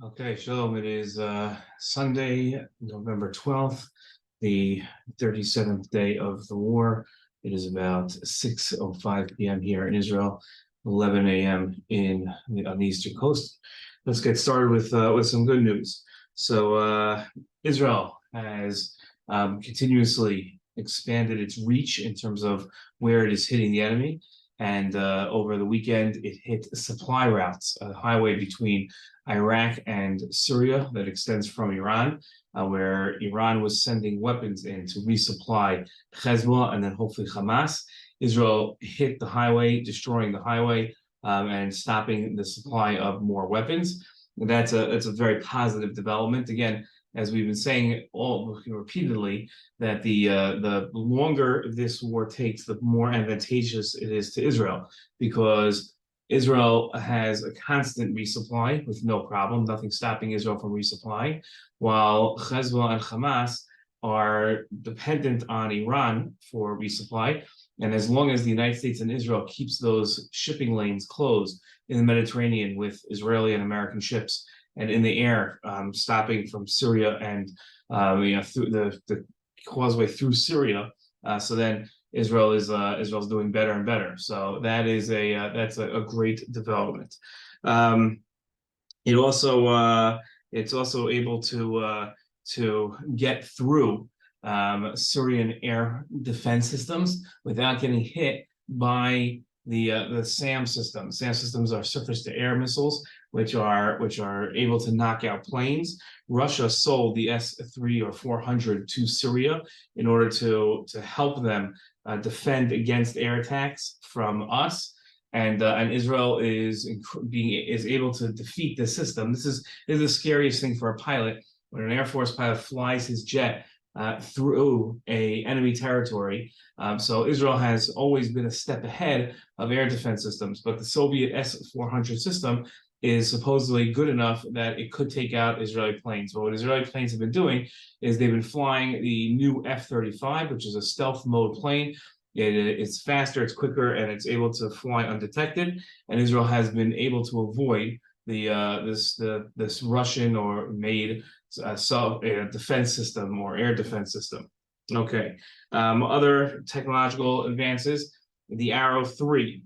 Okay, Shalom. It is Sunday, November 12th, the 37th day of the war. It is about 6:05 p.m. here in Israel, 11 a.m. on the Eastern Coast. Let's get started with some good news. So Israel has continuously expanded its reach in terms of where it is hitting the enemy. And over the weekend, it hit supply routes, a highway between Iraq and Syria that extends from Iran, where Iran was sending weapons in to resupply Hezbollah and then hopefully Hamas. Israel hit the highway, destroying the highway and stopping the supply of more weapons. And that's a very positive development. Again, as we've been saying all repeatedly, that the longer this war takes, the more advantageous it is to Israel, because Israel has a constant resupply with no problem, nothing stopping Israel from resupplying, while Hezbollah and Hamas are dependent on Iran for resupply. And as long as the United States and Israel keeps those shipping lanes closed in the Mediterranean with Israeli and American ships, and in the air, stopping from Syria and through the causeway through Syria, so then Israel's doing better and better. So that's a great development. It's also able to get through Syrian air defense systems without getting hit by the SAM systems. SAM systems are surface-to-air missiles, which are able to knock out planes. Russia sold the S-3 or 400 to Syria in order to help them defend against air attacks from us. And Israel is able to defeat this system. This is the scariest thing for a pilot, when an Air Force pilot flies his jet through a enemy territory. So Israel has always been a step ahead of air defense systems, but the Soviet S-400 system is supposedly good enough that it could take out Israeli planes. But what Israeli planes have been doing is they've been flying the new F-35, which is a stealth mode plane. It's faster, it's quicker, and it's able to fly undetected. And Israel has been able to avoid this Russian or made defense system or air defense system. Okay. Other technological advances: the Arrow 3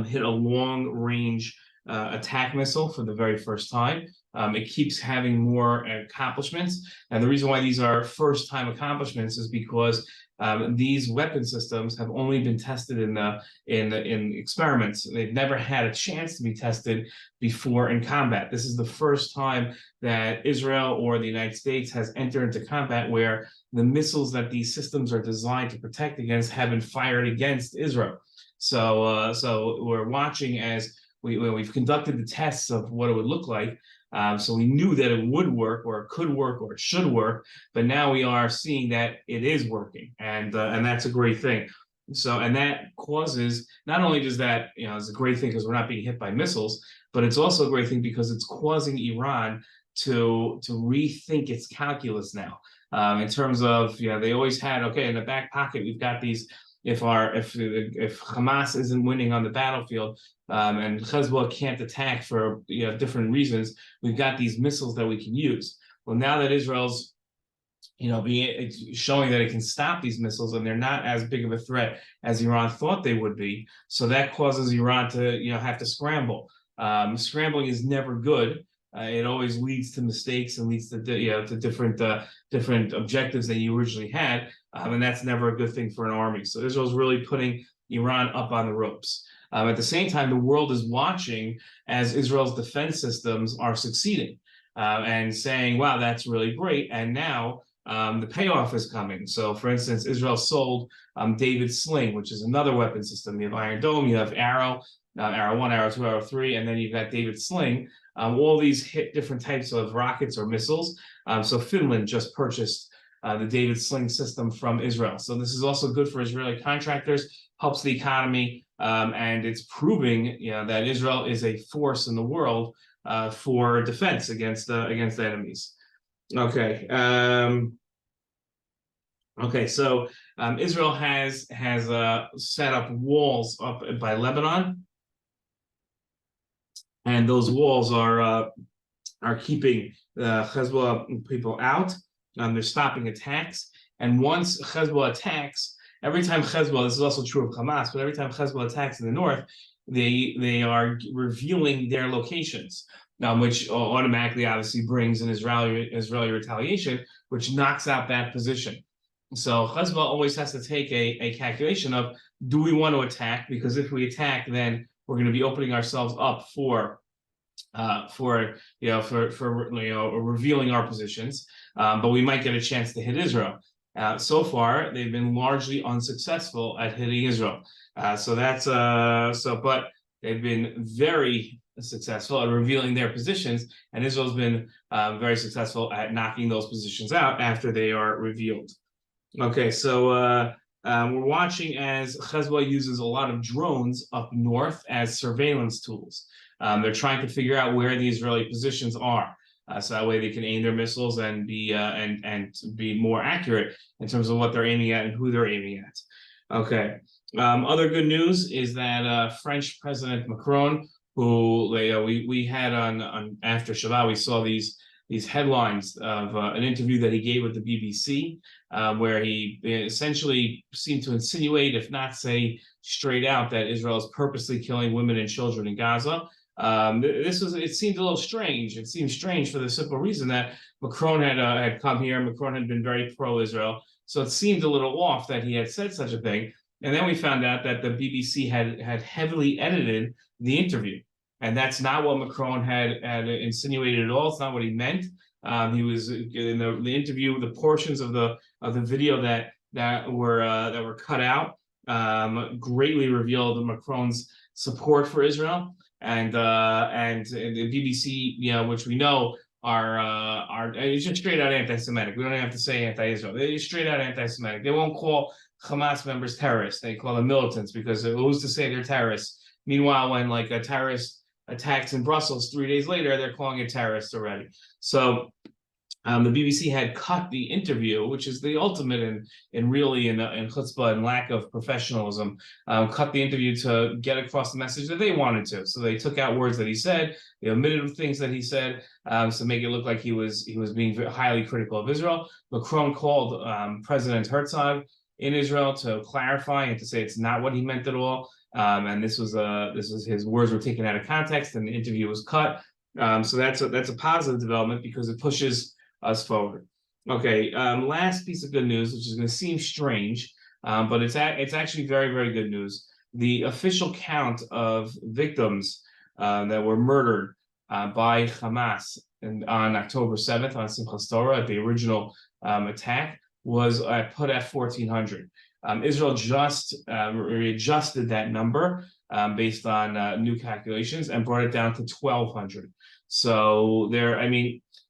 hit a long-range attack missile for the very first time. It keeps having more accomplishments, and the reason why these are first-time accomplishments is because these weapon systems have only been tested in experiments. They've never had a chance to be tested before in combat. This is the first time that Israel or the United States has entered into combat where the missiles that these systems are designed to protect against have been fired against Israel. So we're watching as we've conducted the tests of what it would look like. So we knew that it would work, or it could work, or it should work, but now we are seeing that it is working, and that's a great thing. So, and that causes, not only does that, it's a great thing because we're not being hit by missiles, but it's also a great thing because it's causing Iran to rethink its calculus now, in terms of, they always had, okay, in the back pocket, we've got these. If Hamas isn't winning on the battlefield, and Hezbollah can't attack for different reasons, we've got these missiles that we can use. Well, now that Israel's showing that it can stop these missiles, and they're not as big of a threat as Iran thought they would be, so that causes Iran to have to scramble. Scrambling is never good. It always leads to mistakes and leads to different objectives that you originally had, and that's never a good thing for an army. So Israel's really putting Iran up on the ropes. At the same time, the world is watching as Israel's defense systems are succeeding, and saying, "Wow, that's really great." And now the payoff is coming. So, for instance, Israel sold David Sling, which is another weapon system. You have Iron Dome, you have Arrow, Arrow 1, Arrow 2, Arrow 3, and then you've got David Sling. All these hit different types of rockets or missiles. So Finland just purchased the David Sling system from Israel. So this is also good for Israeli contractors, helps the economy, and it's proving that Israel is a force in the world for defense against enemies. Okay. So Israel has set up walls up by Lebanon, and those walls are are keeping Hezbollah people out. They're stopping attacks. And once Hezbollah attacks, every time Hezbollah, this is also true of Hamas, but every time Hezbollah attacks in the north, they are revealing their locations, which automatically obviously brings an Israeli retaliation, which knocks out that position. So Hezbollah always has to take a calculation of, do we want to attack? Because if we attack, then we're going to be opening ourselves up for revealing our positions, but we might get a chance to hit Israel. So far, they've been largely unsuccessful at hitting Israel. But they've been very successful at revealing their positions, and Israel's been very successful at knocking those positions out after they are revealed. Okay, so we're watching as Hezbollah uses a lot of drones up north as surveillance tools. They're trying to figure out where the Israeli positions are, so that way they can aim their missiles and be more accurate in terms of what they're aiming at and who they're aiming at. Okay. Other good news is that French President Macron, who we had on after Shabbat, we saw these headlines of an interview that he gave with the BBC, where he essentially seemed to insinuate, if not say straight out, that Israel is purposely killing women and children in Gaza. It seemed a little strange. It seemed strange for the simple reason that Macron had come here. Macron had been very pro-Israel, so it seemed a little off that he had said such a thing. And then we found out that the BBC had heavily edited the interview, and that's not what Macron had insinuated at all. It's not what he meant. He was in the interview, the portions of the video that were cut out greatly revealed Macron's support for Israel, and the BBC, which we know are it's just straight out anti-Semitic. We don't even have to say anti-Israel. They're straight out anti-Semitic. They won't call Hamas members terrorists. They call them militants, because who's to say they're terrorists? Meanwhile, when like a terrorist attacks in Brussels 3 days later, they're calling it terrorists already. So the BBC had cut the interview, which is the ultimate in chutzpah and lack of professionalism. Cut the interview to get across the message that they wanted to. So they took out words that he said, they omitted things that he said, to make it look like he was being highly critical of Israel. Macron called President Herzog in Israel to clarify and to say it's not what he meant at all. And this was his words were taken out of context, and the interview was cut. So that's a positive development, because it pushes us forward. Okay, last piece of good news, which is going to seem strange, but it's actually very, very good news. The official count of victims that were murdered by Hamas on October 7th on Simchas Torah at the original attack was put at 1,400. Israel just readjusted that number based on new calculations and brought it down to 1,200. So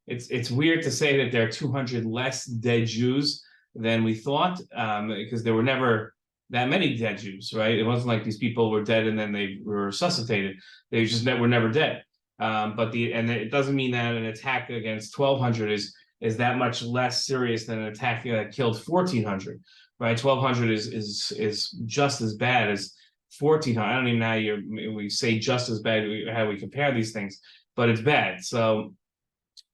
it's weird to say that there are 200 less dead Jews than we thought, because there were never that many dead Jews, right? It wasn't like these people were dead and then they were resuscitated. They just were never dead. But it doesn't mean that an attack against 1,200 is that much less serious than an attack that killed 1,400, right? 1,200 is just as bad as 1,400. I don't even know how we say just as bad, how we compare these things, but it's bad. So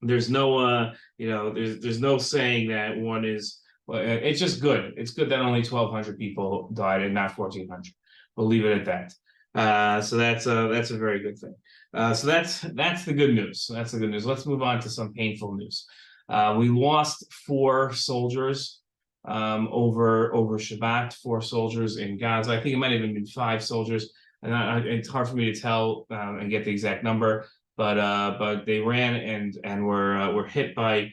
there's no there's no saying that one is. Well, it's just good. It's good that only 1,200 people died and not 1,400. We'll leave it at that. So that's a very good thing. So that's the good news. That's the good news. Let's move on to some painful news. We lost 4 soldiers over Shabbat. 4 soldiers in Gaza. I think it might have even been 5 soldiers, and it's hard for me to tell and get the exact number. But they ran and were hit by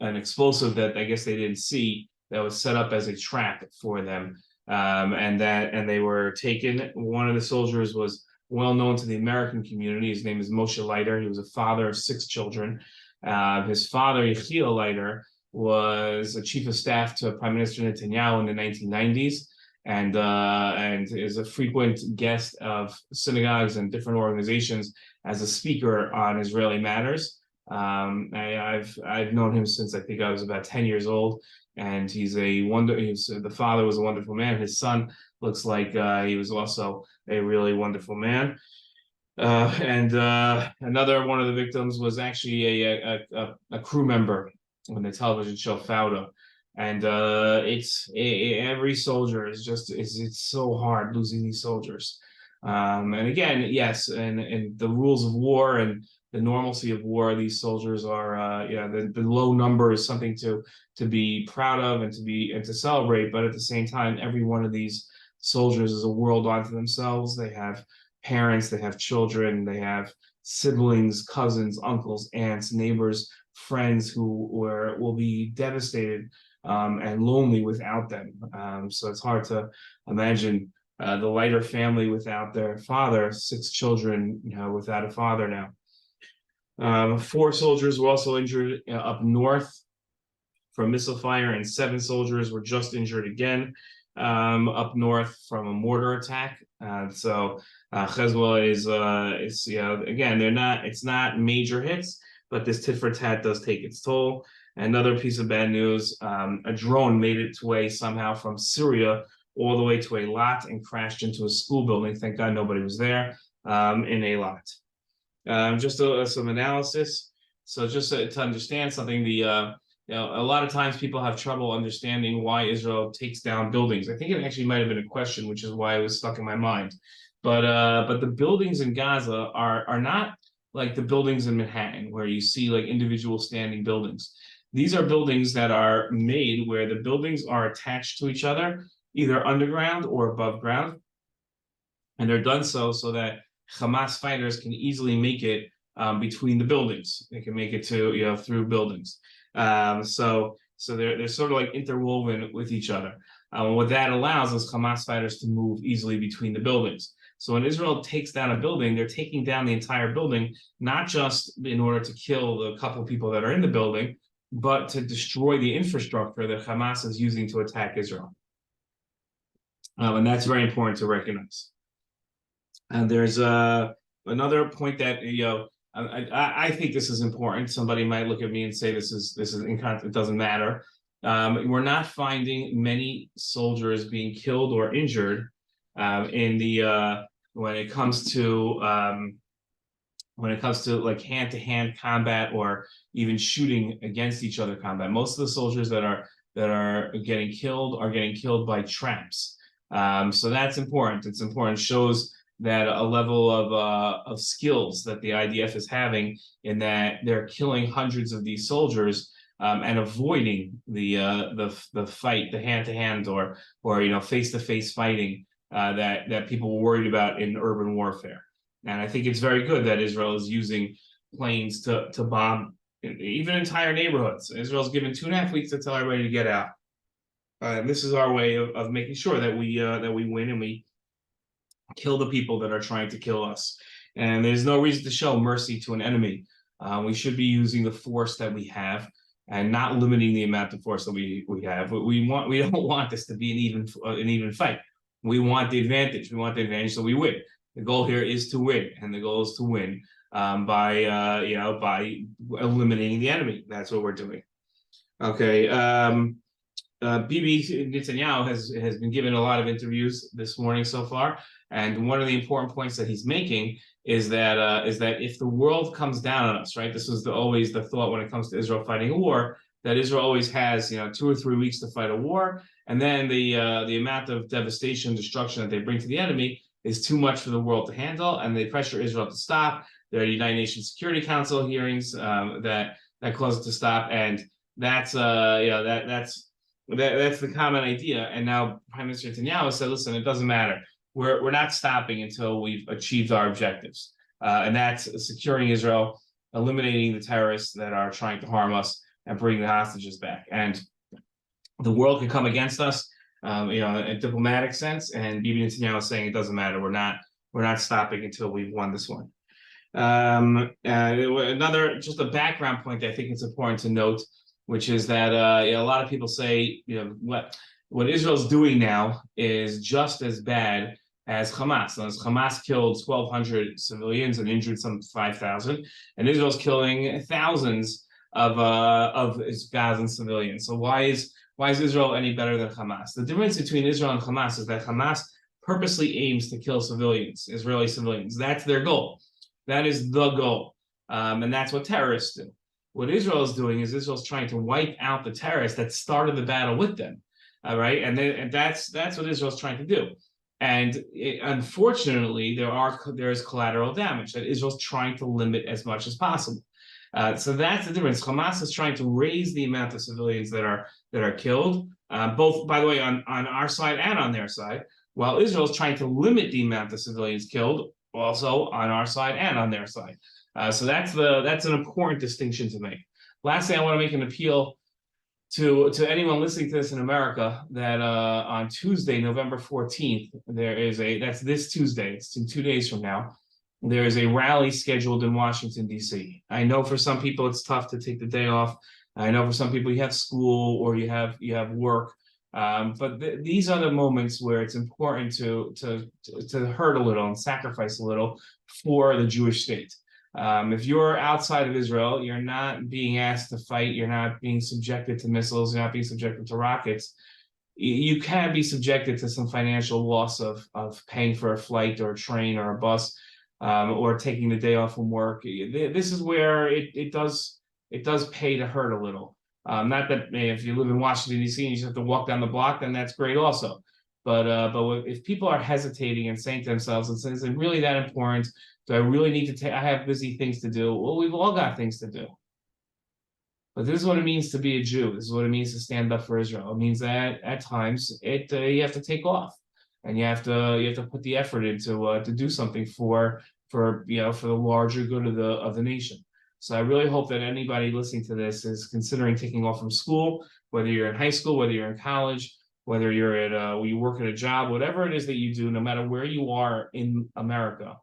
an explosive that I guess they didn't see, that was set up as a trap for them, and they were taken. One of the soldiers was well known to the American community. His name is Moshe Leiter. He was a father of 6 children. His father, Yechiel Leiter, was a chief of staff to Prime Minister Netanyahu in the 1990s, and is a frequent guest of synagogues and different organizations as a speaker on Israeli matters. I've known him since I think I was about 10 years old, and the father was a wonderful man. His son looks like he was also a really wonderful man. And another one of the victims was actually a crew member on the television show Fauda. And every soldier is just it's so hard losing these soldiers. And again, yes, and the rules of war and the normalcy of war, these soldiers are the low number is something to be proud of and to celebrate. But at the same time, every one of these soldiers is a world unto themselves. They have parents, they have children, they have siblings, cousins, uncles, aunts, neighbors, friends who will be devastated and lonely without them. So it's hard to imagine the lighter family without their father, 6 children, without a father now. 4 soldiers were also injured up north from missile fire, and 7 soldiers were just injured again up north from a mortar attack. So Hezbollah is again, it's not major hits, but this tit for tat does take its toll. Another piece of bad news: a drone made its way somehow from Syria all the way to Eilat and crashed into a school building. Thank God nobody was there in Eilat. Just some analysis. So just to understand something, a lot of times people have trouble understanding why Israel takes down buildings. I think it actually might have been a question, which is why it was stuck in my mind. But the buildings in Gaza are not like the buildings in Manhattan, where you see like individual standing buildings. These are buildings that are made where the buildings are attached to each other, either underground or above ground. And they're done so that Hamas fighters can easily make it between the buildings. They can make it to, through buildings. So they're sort of like interwoven with each other. What that allows is Hamas fighters to move easily between the buildings. So when Israel takes down a building, they're taking down the entire building, not just in order to kill the couple people that are in the building, but to destroy the infrastructure that Hamas is using to attack Israel. And that's very important to recognize. And there's another point that I think this is important. Somebody might look at me and say this is it doesn't matter. We're not finding many soldiers being killed or injured when it comes to like hand-to-hand combat or even shooting against each other combat. Most of the soldiers that are getting killed by traps. So that's important. It's important. It shows that a level of skills that the IDF is having, in that they're killing hundreds of these soldiers and avoiding the fight, the hand-to-hand or face-to-face fighting that people were worried about in urban warfare. And I think it's very good that Israel is using planes to bomb even entire neighborhoods. Israel's given 2.5 weeks to tell everybody to get out. And this is our way of making sure that we win and we kill the people that are trying to kill us. And there's no reason to show mercy to an enemy. We should be using the force that we have and not limiting the amount of force that we have. We don't want this to be an even fight. We want the advantage. We want the advantage so we win. The goal here is to win, and the goal is to win by eliminating the enemy. That's what we're doing. Okay. Bibi Netanyahu has been given a lot of interviews this morning so far, and one of the important points that he's making is that if the world comes down on us, right? This was always the thought when it comes to Israel fighting a war, that Israel always has 2 or 3 weeks to fight a war, and then the amount of devastation, destruction that they bring to the enemy is too much for the world to handle, and they pressure Israel to stop. There are United Nations Security Council hearings that cause it to stop, and that's the common idea. And now Prime Minister Netanyahu said, listen, it doesn't matter. We're not stopping until we've achieved our objectives. And that's securing Israel, eliminating the terrorists that are trying to harm us, and bringing the hostages back. And the world could come against us, in a diplomatic sense. And Bibi Netanyahu is saying it doesn't matter. We're not stopping until we've won this one. Another, just a background point that I think it's important to note, which is that a lot of people say, what Israel's doing now is just as bad as Hamas. Now, Hamas killed 1,200 civilians and injured some 5,000, and Israel's killing thousands of Gazan civilians. So why is Israel any better than Hamas? The difference between Israel and Hamas is that Hamas purposely aims to kill civilians, Israeli civilians. That's their goal. That is the goal. And that's what terrorists do. What Israel is doing is Israel's trying to wipe out the terrorists that started the battle with them. All right. And that's what Israel's trying to do. And unfortunately, there is collateral damage that Israel's trying to limit as much as possible. So that's the difference. Hamas is trying to raise the amount of civilians that are killed, both, by the way, on our side and on their side, while Israel is trying to limit the amount of civilians killed, also on our side and on their side. So that's an important distinction to make. Lastly, I want to make an appeal to anyone listening to this in America that on Tuesday, November 14th, that's this Tuesday, it's in 2 days from now, there is a rally scheduled in Washington, D.C. I know for some people it's tough to take the day off. I know for some people you have school or you have work. But these are the moments where it's important to hurt a little and sacrifice a little for the Jewish state. If you're outside of Israel, you're not being asked to fight, you're not being subjected to missiles, you're not being subjected to rockets. You can be subjected to some financial loss of paying for a flight or a train or a bus, or taking the day off from work. This is where it does pay to hurt a little. Not that if you live in Washington, D.C. and you just have to walk down the block, then that's great also. But if people are hesitating and saying to themselves, is it really that important? Do I really need to I have busy things to do? Well, we've all got things to do. But this is what it means to be a Jew. This is what it means to stand up for Israel. It means that at times you have to take off, and you have to put the effort into to do something for the larger good of the nation. So I really hope that anybody listening to this is considering taking off from school, whether you're in high school, whether you're in college, whether you're you work at a job, whatever it is that you do, no matter where you are in America,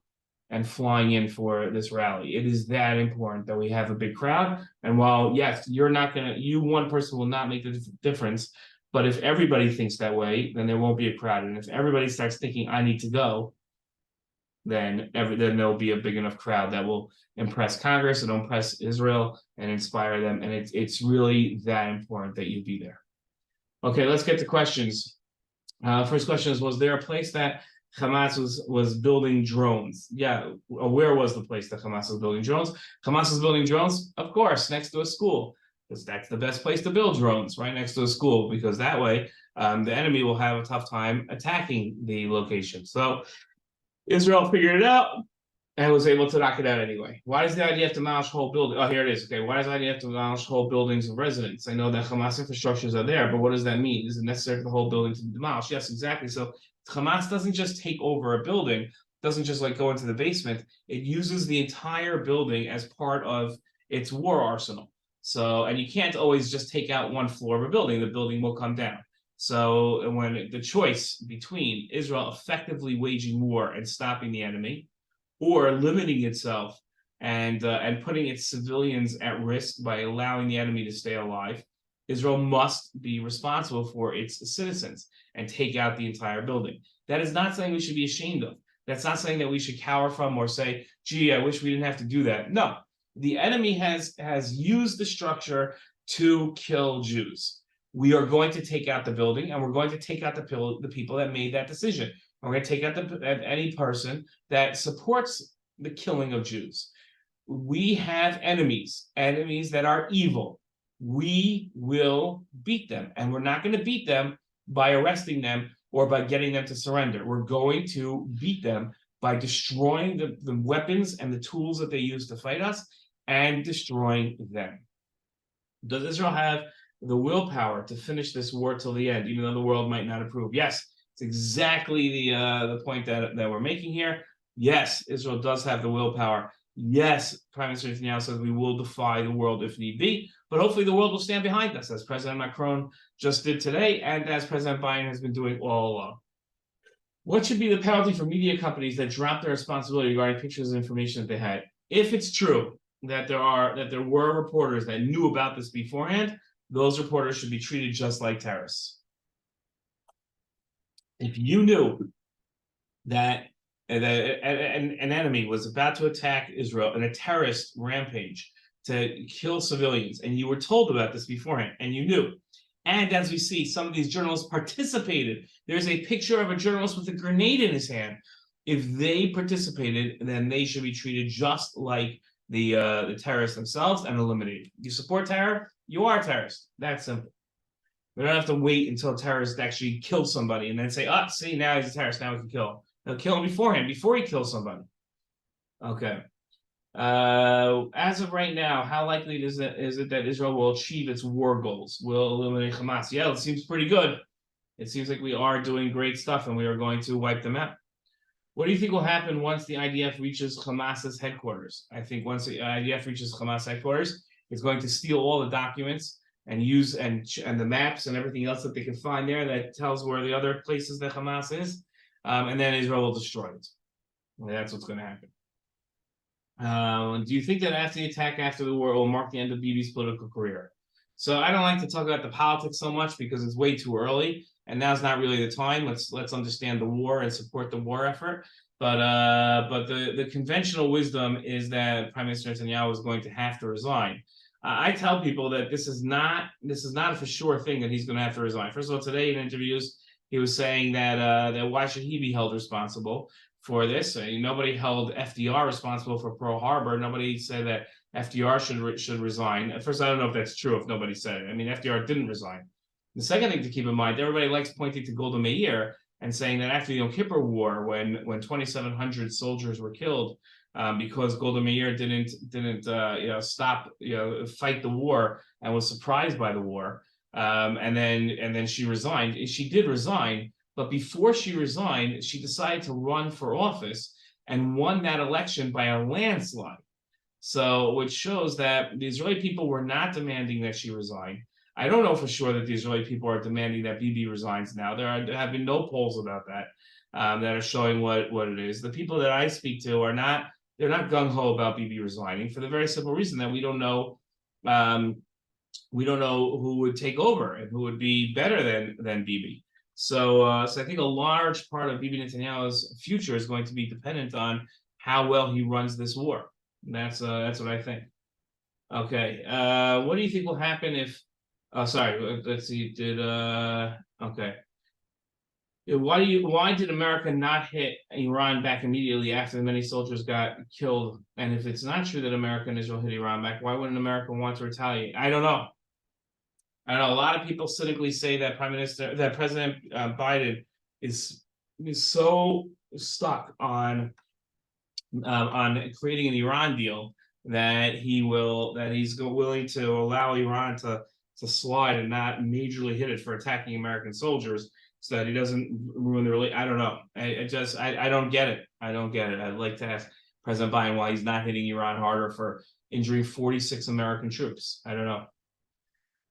and flying in for this rally. It is that important that we have a big crowd. And while, yes, you one person will not make the difference, but if everybody thinks that way, then there won't be a crowd. And if everybody starts thinking, I need to go, then there'll be a big enough crowd that will impress Congress and impress Israel and inspire them. And it's really that important that you be there. Okay, let's get to questions. First question is, was there a place that Hamas was building drones? Yeah, where was the place that Hamas was building drones? Hamas was building drones, of course, next to a school, because that's the best place to build drones, right next to a school, because that way the enemy will have a tough time attacking the location. So Israel figured it out and was able to knock it out anyway. Why does the idea have to demolish whole building? Oh, here it is. Okay, why does the idea have to demolish whole buildings of residents? I know that Hamas infrastructures are there, but what does that mean? Is it necessary for the whole building to be demolished? Yes, exactly. So Hamas doesn't just take over a building, doesn't just go into the basement. It uses the entire building as part of its war arsenal. So, and you can't always just take out one floor of a building. The building will come down. So when the choice between Israel effectively waging war and stopping the enemy, or limiting itself and putting its civilians at risk by allowing the enemy to stay alive, Israel must be responsible for its citizens and take out the entire building. That is not something we should be ashamed of. That's not something that we should cower from or say, gee, I wish we didn't have to do that. No, the enemy has used the structure to kill Jews. We are going to take out the building, and we're going to take out the people that made that decision. We're going to take out any person that supports the killing of Jews. We have enemies that are evil. We will beat them, and we're not going to beat them by arresting them or by getting them to surrender. We're going to beat them by destroying the weapons and the tools that they use to fight us and destroying them. Does Israel have the willpower to finish this war till the end, even though the world might not approve? Yes, it's exactly the point that we're making here. Yes, Israel does have the willpower. Yes, Prime Minister Netanyahu says we will defy the world if need be, but hopefully the world will stand behind us, as President Macron just did today, and as President Biden has been doing all along. What should be the penalty for media companies that drop their responsibility regarding pictures and information that they had? If it's true that there were reporters that knew about this beforehand, those reporters should be treated just like terrorists. If you knew that an enemy was about to attack Israel in a terrorist rampage to kill civilians, and you were told about this beforehand, and you knew, and as we see, some of these journalists participated. There's a picture of a journalist with a grenade in his hand if they participated, then they should be treated just like the terrorists themselves and eliminated. You support terror, you are a terrorist. That's simple. We don't have to wait until a terrorist actually kills somebody and then say, "Oh, see, now he's a terrorist. Now we can kill him." They'll kill him beforehand, before he kills somebody. Okay. As of right now, how likely is it that Israel will achieve its war goals? Will eliminate Hamas? Yeah, it seems pretty good. It seems like we are doing great stuff and we are going to wipe them out. What do you think will happen once the IDF reaches Hamas's headquarters? I think once the IDF reaches Hamas headquarters, it's going to steal all the documents and use and the maps and everything else that they can find there that tells where the other places that Hamas is, and then Israel will destroy it. And that's what's going to happen. Do you think that after the attack after the war will mark the end of Bibi's political career? So I don't like to talk about the politics so much because it's way too early, and now's not really the time. Let's understand the war and support the war effort. But the conventional wisdom is that Prime Minister Netanyahu is going to have to resign. I tell people that this is not a for sure thing that he's going to have to resign. First of all, today in interviews he was saying that why should he be held responsible for this? Nobody held FDR responsible for Pearl Harbor. Nobody said that FDR should resign. At first, I don't know if that's true. If nobody said it, I mean, FDR didn't resign. The second thing to keep in mind, everybody likes pointing to Golda Meir and saying that after the Yom Kippur War, when 2,700 soldiers were killed because Golda Meir didn't stop fight the war and was surprised by the war, and then she resigned. She did resign. But before she resigned, she decided to run for office and won that election by a landslide. So, which shows that the Israeli people were not demanding that she resign. I don't know for sure that the Israeli people are demanding that Bibi resigns now. There have been no polls about that that are showing what it is. The people that I speak to are not gung-ho about Bibi resigning for the very simple reason that we don't know who would take over and who would be better than Bibi. So I think a large part of Bibi Netanyahu's future is going to be dependent on how well he runs this war. And that's what I think. Okay, what do you think will happen if? Sorry, let's see. Okay? Why did America not hit Iran back immediately after many soldiers got killed? And if it's not true that America and Israel hit Iran back, why wouldn't America want to retaliate? I don't know. A lot of people cynically say that President Biden is so stuck on creating an Iran deal that he's willing to allow Iran to slide and not majorly hit it for attacking American soldiers, so that he doesn't ruin the relationship. I don't know. I don't get it. I don't get it. I'd like to ask President Biden why he's not hitting Iran harder for injuring 46 American troops. I don't know.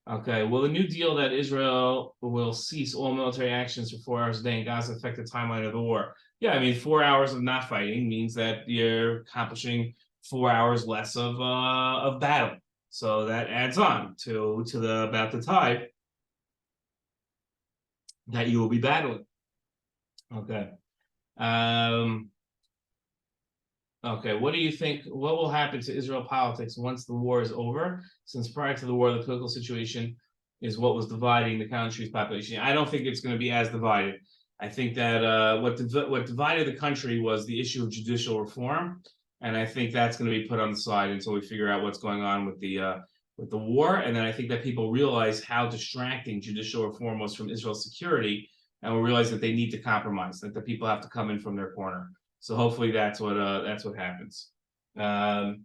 Okay, will the new deal that Israel will cease all military actions for 4 hours a day in Gaza affect the timeline of the war? Yeah, I mean, 4 hours of not fighting means that you're accomplishing 4 hours less of battle. So that adds on to about the time that you will be battling. Okay. Okay, what do you think? What will happen to Israel politics once the war is over? Since prior to the war, the political situation is what was dividing the country's population. I don't think it's going to be as divided. I think that what divided the country was the issue of judicial reform, and I think that's going to be put on the side until we figure out what's going on with the war. And then I think that people realize how distracting judicial reform was from Israel's security, and will realize that they need to compromise, that the people have to come in from their corner. So hopefully that's what happens. Okay,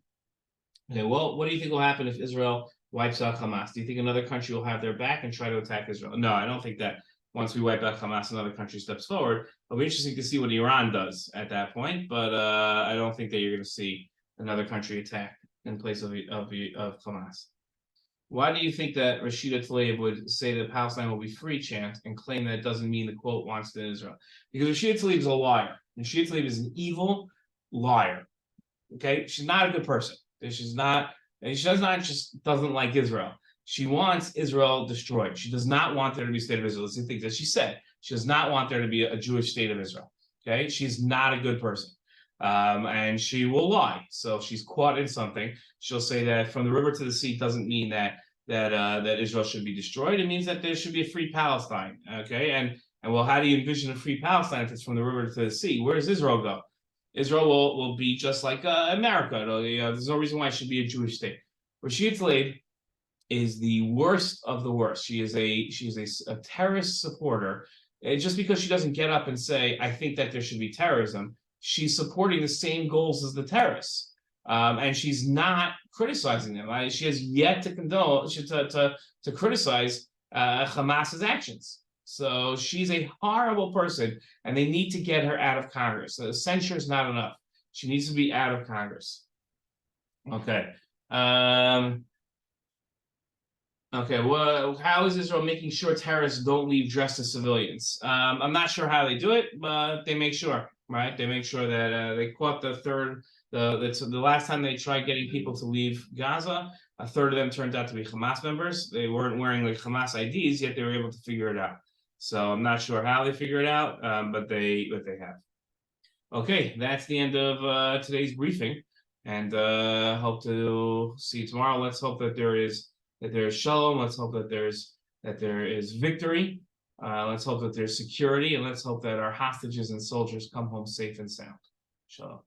well, what do you think will happen if Israel wipes out Hamas? Do you think another country will have their back and try to attack Israel? No, I don't think that once we wipe out Hamas, another country steps forward. It'll be interesting to see what Iran does at that point, but I don't think that you're going to see another country attack in place of Hamas. Why do you think that Rashida Tlaib would say that Palestine will be free chant and claim that it doesn't mean the quote wants to Israel? Because Rashida Tlaib is a liar. And Rashida Tlaib is an evil liar. Okay, she's not a good person. She doesn't like Israel. She wants Israel destroyed. She does not want there to be a state of Israel. It's the things that she said. She does not want there to be a Jewish state of Israel. Okay, she's not a good person. And she will lie. So if she's caught in something, she'll say that from the river to the sea doesn't mean that Israel should be destroyed. It means that there should be a free Palestine. Okay, And well, how do you envision a free Palestine if it's from the river to the sea? Where does Israel go? Israel will be just like America. There's no reason why it should be a Jewish state. Rashida Tlaib is the worst of the worst. She is a terrorist supporter. And just because she doesn't get up and say, I think that there should be terrorism, she's supporting the same goals as the terrorists. And she's not criticizing them. She has yet to condone, to criticize Hamas's actions. So she's a horrible person, and they need to get her out of Congress. So censure is not enough. She needs to be out of Congress. Okay. Okay, well, how is Israel making sure terrorists don't leave dressed as civilians? I'm not sure how they do it, but they make sure, right? They make sure that they caught the last time they tried getting people to leave Gaza, a third of them turned out to be Hamas members. They weren't wearing like Hamas IDs, yet they were able to figure it out. So I'm not sure how they figure it out, but they have. Okay, that's the end of today's briefing, and hope to see you tomorrow. Let's hope that there is shalom. Let's hope that there is victory. Let's hope that there's security, and let's hope that our hostages and soldiers come home safe and sound. Shalom.